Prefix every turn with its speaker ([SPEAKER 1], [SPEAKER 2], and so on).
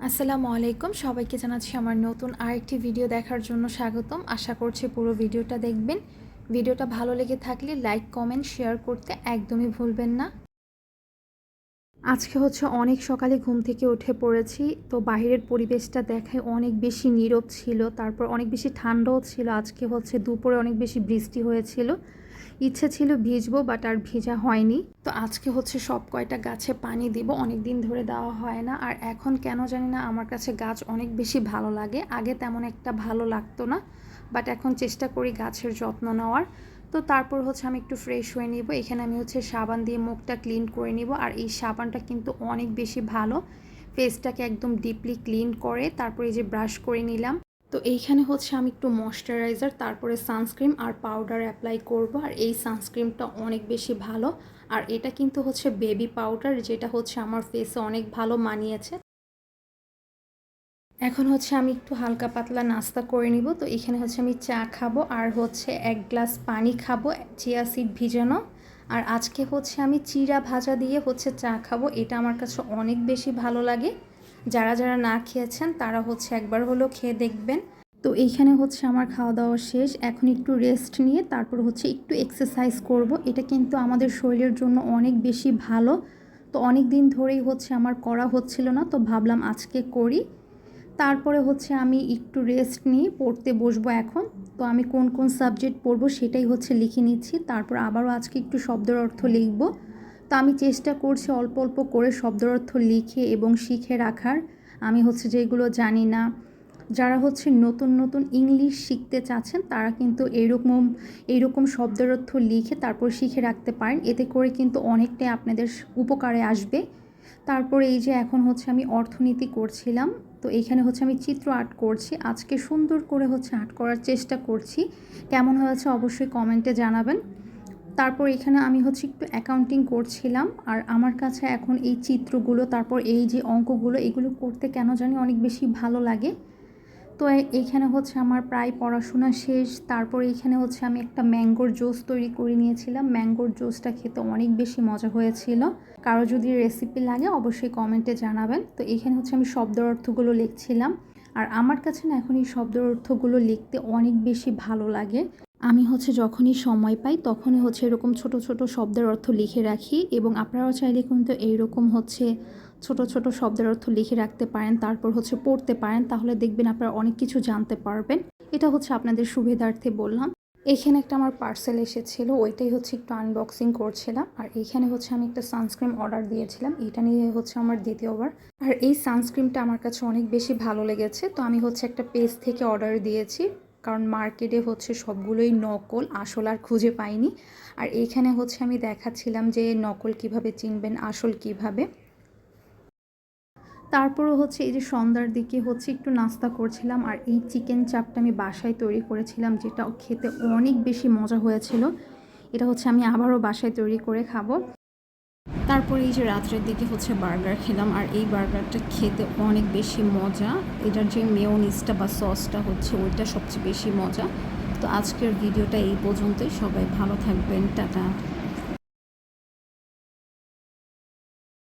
[SPEAKER 1] আসসালামু আলাইকুম, সবাইকে জানাচ্ছি আমার নতুন আরেকটি ভিডিও দেখার জন্য স্বাগতম। আশা করছি পুরো ভিডিওটা দেখবেন। ভিডিওটা ভালো লেগে থাকলে লাইক, কমেন্ট, শেয়ার করতে একদমই ভুলবেন না। আজকে অনেক সকালে ঘুম থেকে উঠে পড়েছি। তো বাহিরের পরিবেশটা দেখায় অনেক বেশি নীরব ছিল, তারপর অনেক বেশি ঠান্ডাও ছিল। আজকে দুপুরে অনেক বেশি বৃষ্টি হয়েছিল। ইচ্ছে ছিল ভিজবো, বাট আর ভেজা হয়নি। তো আজকে সব কয়টা গাছে পানি দিব, অনেক দিন ধরে দেওয়া হয় না। আর এখন কেন জানি না আমার কাছে গাছ অনেক বেশি ভালো লাগে। আগে তেমন একটা ভালো লাগতো না, বাট এখন চেষ্টা করি গাছের যত্ন নেওয়ার। তো তারপর আমি একটু ফ্রেশ হয়ে নিব। এখানে আমি সাবান দিয়ে মুখটা ক্লিন করে নিব। আর এই সাবানটা কিন্তু অনেক বেশি ভালো, ফেসটাকে একদম ডিপলি ক্লিন করে। তারপর এই যে ব্রাশ করে নিলাম। তো এইখানে আমি একটু ময়শ্চারাইজার, তারপরে সানস্ক্রিন আর পাউডার অ্যাপ্লাই করব। আর এই সানস্ক্রিনটা অনেক বেশি ভালো। আর এটা কিন্তু বেবি পাউডার, যেটা আমার ফেসে অনেক ভালো মানিয়েছে। এখন আমি একটু হালকা পাতলা নাস্তা করে নিব। তো এখানে আমি চা খাবো আর 1 গ্লাস পানি খাবো, চিয়া সিড ভিজানো। আর আজকে আমি চিড়া ভাজা দিয়ে চা খাবো। এটা আমার কাছে অনেক বেশি ভালো লাগে। যারা যারা না খেয়েছেন তারা একবার হলেও খেয়ে দেখবেন। তো এইখানে আমার খাওয়া দাওয়া শেষ। এখন একটু রেস্ট নিয়ে তারপর একটু এক্সারসাইজ করব। এটা কিন্তু আমাদের শরীরের জন্য অনেক বেশি ভালো। তো অনেক দিন ধরেই আমার করা হচ্ছিল না, তো ভাবলাম আজকে করি। তারপরে আমি একটু রেস্ট নিয়ে পড়তে বসবো এখন। তো আমি কোন কোন সাবজেক্ট পড়বো সেটাই লিখে নিচ্ছি। তারপর আবারও আজকে একটু শব্দের অর্থ লিখব। তো আমি চেষ্টা করছি অল্প অল্প করে শব্দের অর্থ লিখে এবং শিখে রাখার। আমি যেগুলো জানি না, যারা নতুন নতুন ইংলিশ শিখতে চাচ্ছেন তারা কিন্তু এইরকম শব্দের অর্থ লিখে তারপর শিখে রাখতে পারেন। এতে করে কিন্তু অনেকটাই আপনাদের উপকারে আসবে। তারপর এই যে এখন আমি অর্থনীতি করছিলাম। তো এইখানে আমি চিত্র আর্ট করছি। আজকে সুন্দর করে আর্ট করার চেষ্টা করছি। কেমন হয়েছে অবশ্যই কমেন্টে জানাবেন। তারপর এখানে আমি একটু অ্যাকাউন্টিং করছিলাম। আর আমার কাছে এখন এই চিত্রগুলো, তারপর এই যে অঙ্কগুলো, এগুলো করতে কেন জানি অনেক বেশি ভালো লাগে। তো এইখানে আমার প্রায় পড়াশোনা শেষ। তারপর এইখানে আমি একটা ম্যাঙ্গোর জুস তৈরি করে নিয়েছিলাম। ম্যাঙ্গোর জুসটা খেতে অনেক বেশি মজা হয়েছিল। কারো যদি রেসিপি লাগে অবশ্যই কমেন্টে জানাবেন। তো এইখানে আমি শব্দ অর্থগুলো লিখছিলাম। আর আমার কাছে না এখন এই শব্দ অর্থগুলো লিখতে অনেক বেশি ভালো লাগে। আমি যখনই সময় পাই তখনই এরকম ছোট ছোট শব্দের অর্থ লিখে রাখি। এবং আপনারাও চাইলে কিন্তু এইরকম ছোট ছোট শব্দের অর্থ লিখে রাখতে পারেন, তারপর পড়তে পারেন। তাহলে দেখবেন আপনারা অনেক কিছু জানতে পারবেন। এটা আপনাদের সুবিধার্থে বললাম। এখানে একটা আমার পার্সেল এসেছিল, ওইটাই একটু আনবক্সিং করছিলাম। আর এইখানে আমি একটা সানস্ক্রিন অর্ডার দিয়েছিলাম। এটা নিয়ে আমার দ্বিতীয়বার। আর এই সানস্ক্রিনটা আমার কাছে অনেক বেশি ভালো লেগেছে। তো আমি একটা পেজ থেকে অর্ডার দিয়েছি, কারণ মার্কেটে সবগুলোই নকল, আসল আর খুঁজে পাইনি। আর এইখানে আমি দেখাচ্ছিলাম যে নকল কিভাবে চিনবেন, আসল কিভাবে। তারপরও এই যে সন্ধ্যার দিকে একটু নাস্তা করছিলাম। আর এই চিকেন চাপটা আমি বাসায় তৈরি করেছিলাম, যেটা খেতে অনেক বেশি মজা হয়েছিল। এটা আমি আবারও বাসায় তৈরি করে খাবো। তারপরে এই যে রাত্রের দিকে বার্গার খেলাম। আর এই বার্গারটা খেতে অনেক বেশি মজা। এটার যে মেয়োনিজটা বা সসটা ওইটা সবচেয়ে বেশি মজা। তো আজকের ভিডিওটা এই পর্যন্তই। সবাই ভালো থাকবেন, টাটা।